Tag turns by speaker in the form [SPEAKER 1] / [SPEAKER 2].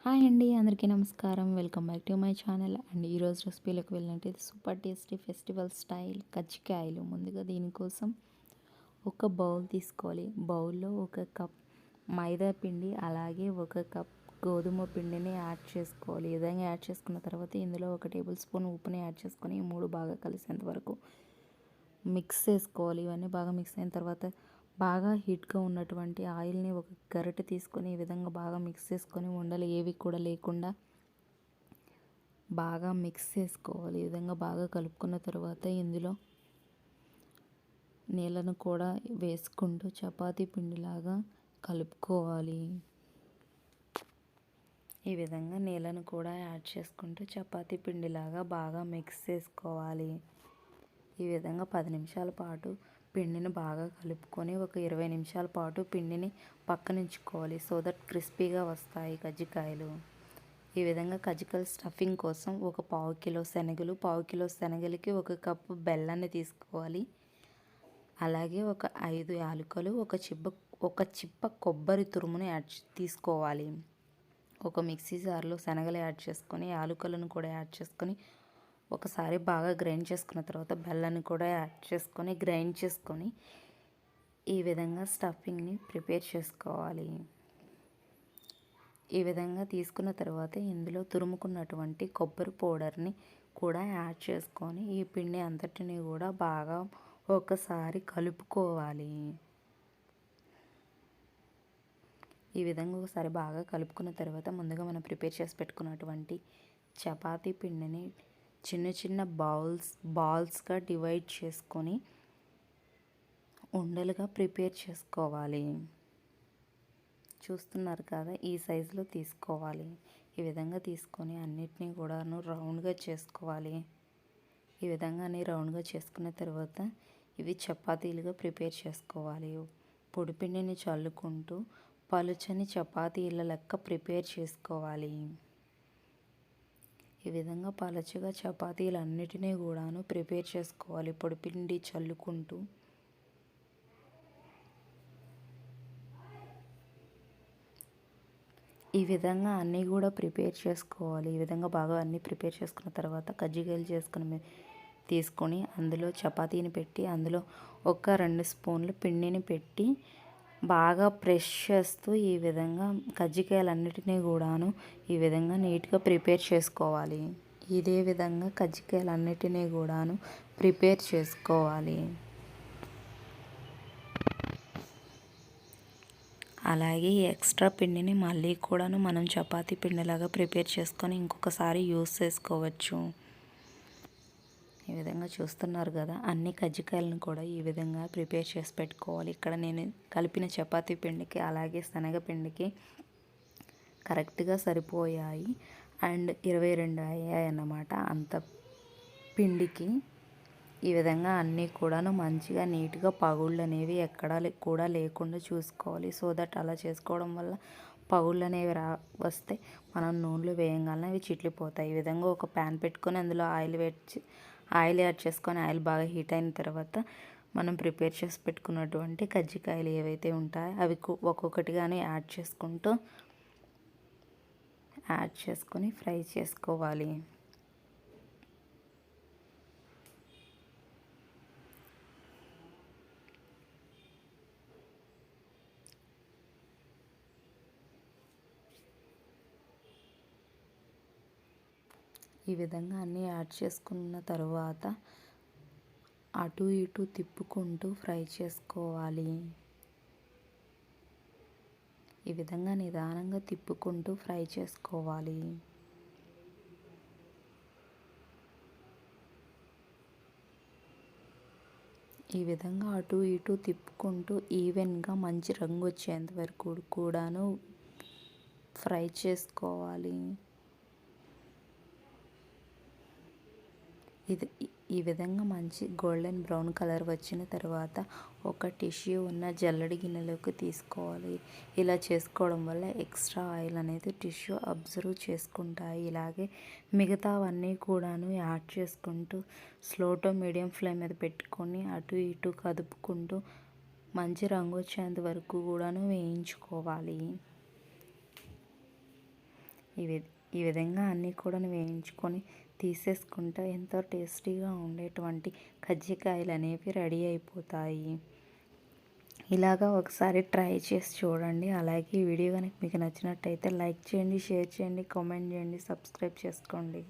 [SPEAKER 1] Hi అండి, అందరికీ నమస్కారం. Welcome back to my channel. And ఈరోజు రెసిపీలోకి వెళ్ళినట్టు ఇది సూపర్ టేస్టీ ఫెస్టివల్ స్టైల్ కజ్జికాయలు. ముందుగా దీనికోసం ఒక బౌల్ తీసుకోవాలి. బౌల్లో ఒక కప్ మైదా పిండి, అలాగే ఒక కప్ గోధుమ పిండిని యాడ్ చేసుకోవాలి. ఈ విధంగా యాడ్ చేసుకున్న తర్వాత ఇందులో 1 టేబుల్ స్పూన్ ఉప్పుని యాడ్ చేసుకొని ఈ మూడు బాగా కలిసేంత వరకు మిక్స్ చేసుకోవాలి. ఇవన్నీ బాగా మిక్స్ అయిన తర్వాత బాగా హీట్గా ఉన్నటువంటి ఆయిల్ని ఒక గరిటె తీసుకొని ఈ విధంగా బాగా మిక్స్ చేసుకొని ఉండలు ఏవి కూడా లేకుండా బాగా మిక్స్ చేసుకోవాలి. ఈ విధంగా బాగా కలుపుకున్న తర్వాత ఇందులో నీళ్ళను కూడా వేసుకుంటూ చపాతీ పిండిలాగా కలుపుకోవాలి. ఈ విధంగా నీళ్ళను కూడా యాడ్ చేసుకుంటూ చపాతీ పిండిలాగా బాగా మిక్స్ చేసుకోవాలి. ఈ విధంగా 10 నిమిషాల పాటు పిండిని బాగా కలుపుకొని ఒక 20 నిమిషాల పాటు పిండిని పక్కనుంచుకోవాలి. సో దట్ క్రిస్పీగా వస్తాయి కజ్జికాయలు. ఈ విధంగా కజ్జికాయలు స్టఫింగ్ కోసం ఒక పావు కిలో శనగలకి 1 కప్పు బెల్లాన్ని తీసుకోవాలి. అలాగే ఒక 5 యాలకులు, ఒక చిప్ప కొబ్బరి తురుమును తీసుకోవాలి. ఒక మిక్సీ జార్లో శనగలు యాడ్ చేసుకొని యాలకులను కూడా యాడ్ చేసుకొని ఒకసారి బాగా గ్రైండ్ చేసుకున్న తర్వాత బెల్లాన్ని కూడా యాడ్ చేసుకొని గ్రైండ్ చేసుకొని ఈ విధంగా స్టఫింగ్ని ప్రిపేర్ చేసుకోవాలి. ఈ విధంగా తీసుకున్న తర్వాత ఇందులో తురుముకున్నటువంటి కొబ్బరి పౌడర్ని కూడా యాడ్ చేసుకొని ఈ పిండి అంతటిని కూడా బాగా ఒకసారి కలుపుకోవాలి. ఈ విధంగా ఒకసారి బాగా కలుపుకున్న తర్వాత ముందుగా మనం ప్రిపేర్ చేసి పెట్టుకున్నటువంటి చపాతీ పిండిని చిన్న చిన్న బాల్స్గా డివైడ్ చేసుకొని ఉండలుగా ప్రిపేర్ చేసుకోవాలి. చూస్తున్నారు కదా, ఈ సైజులో తీసుకోవాలి. ఈ విధంగా తీసుకొని అన్నిటినీ కూడాను రౌండ్గా చేసుకోవాలి. ఈ విధంగా అన్ని రౌండ్గా చేసుకున్న తర్వాత ఇవి చపాతీలుగా ప్రిపేర్ చేసుకోవాలి. పొడిపిండిని చల్లుకుంటూ పలుచని చపాతీల లెక్క ప్రిపేర్ చేసుకోవాలి. ఈ విధంగా పలచగా చపాతీలన్నిటినీ కూడాను ప్రిపేర్ చేసుకోవాలి పొడిపిండి చల్లుకుంటూ. ఈ విధంగా అన్నీ కూడా ప్రిపేర్ చేసుకోవాలి. ఈ విధంగా బాగా అన్నీ ప్రిపేర్ చేసుకున్న తర్వాత కజ్జికాయలు తీసుకొని అందులో చపాతీని పెట్టి అందులో ఒక 2 స్పూన్లు పిండిని పెట్టి బాగా ప్రెస్ చేస్తూ ఈ విధంగా కజ్జికాయలన్నిటినీ కూడాను ఈ విధంగా నీట్గా ప్రిపేర్ చేసుకోవాలి. ఇదే విధంగా కజ్జికాయలన్నిటినీ కూడాను ప్రిపేర్ చేసుకోవాలి. అలాగే ఎక్స్ట్రా పిండిని మళ్ళీ కూడాను మనం చపాతీ పిండిలాగా ప్రిపేర్ చేసుకొని ఇంకొకసారి యూస్ చేసుకోవచ్చు. ఈ విధంగా చూస్తున్నారు కదా, అన్ని కజ్జికాయలను కూడా ఈ విధంగా ప్రిపేర్ చేసి పెట్టుకోవాలి. ఇక్కడ నేను కలిపిన చపాతీ పిండికి అలాగే శనగపిండికి కరెక్ట్గా సరిపోయాయి. అండ్ 22 అయ్యాయి అన్నమాట అంత పిండికి. ఈ విధంగా అన్నీ కూడాను మంచిగా నీట్గా పగుళ్ళు అనేవి ఎక్కడా కూడా లేకుండా చూసుకోవాలి. సో దట్ అలా చేసుకోవడం వల్ల పగుళ్ళు అనేవి వస్తే మనం నూనెలో వేయగానే అవి చిట్లిపోతాయి. ఈ విధంగా ఒక ప్యాన్ పెట్టుకొని అందులో ఆయిల్ యాడ్ చేసుకొని ఆయిల్ బాగా హీట్ అయిన తర్వాత మనం ప్రిపేర్ చేసి పెట్టుకున్నటువంటి కజ్జికాయలు ఏవైతే ఉంటాయో అవి ఒక్కొక్కటిగానే యాడ్ చేసుకొని ఫ్రై చేసుకోవాలి. ఈ విధంగా అన్నీ యాడ్ చేసుకున్న తర్వాత అటు ఇటు తిప్పుకుంటూ ఫ్రై చేసుకోవాలి. ఈ విధంగా నిదానంగా తిప్పుకుంటూ ఫ్రై చేసుకోవాలి. ఈ విధంగా అటు ఇటు తిప్పుకుంటూ ఈవెన్గా మంచి రంగు వచ్చేంత వరకు కూడాను ఫ్రై చేసుకోవాలి. ఈ విధంగా మంచి గోల్డెన్ బ్రౌన్ కలర్ వచ్చిన తర్వాత ఒక టిష్యూ ఉన్న జల్లడి గిన్నెలోకి తీసుకోవాలి. ఇలా చేసుకోవడం వల్ల ఎక్స్ట్రా ఆయిల్ అనేది టిష్యూ అబ్జర్వ్ చేసుకుంటాయి. ఇలాగే మిగతావన్నీ కూడాను యాడ్ చేసుకుంటూ స్లో టు మీడియం ఫ్లేమ్ మీద పెట్టుకొని అటు ఇటు కదుపుకుంటూ మంచి రంగు వచ్చేంత వరకు కూడాను వేయించుకోవాలి. ఈ ఈ విధంగా అన్నీ కూడా వేయించుకొని తీసేసుకుంటే ఎంతో టేస్టీగా ఉండేటువంటి కజ్జికాయలు అనేవి రెడీ అయిపోతాయి. ఇలాగా ఒకసారి ట్రై చేసి చూడండి. అలాగే ఈ వీడియో కనుక మీకు నచ్చినట్టయితే లైక్ చేయండి, షేర్ చేయండి, కామెంట్ చేయండి, సబ్స్క్రైబ్ చేసుకోండి.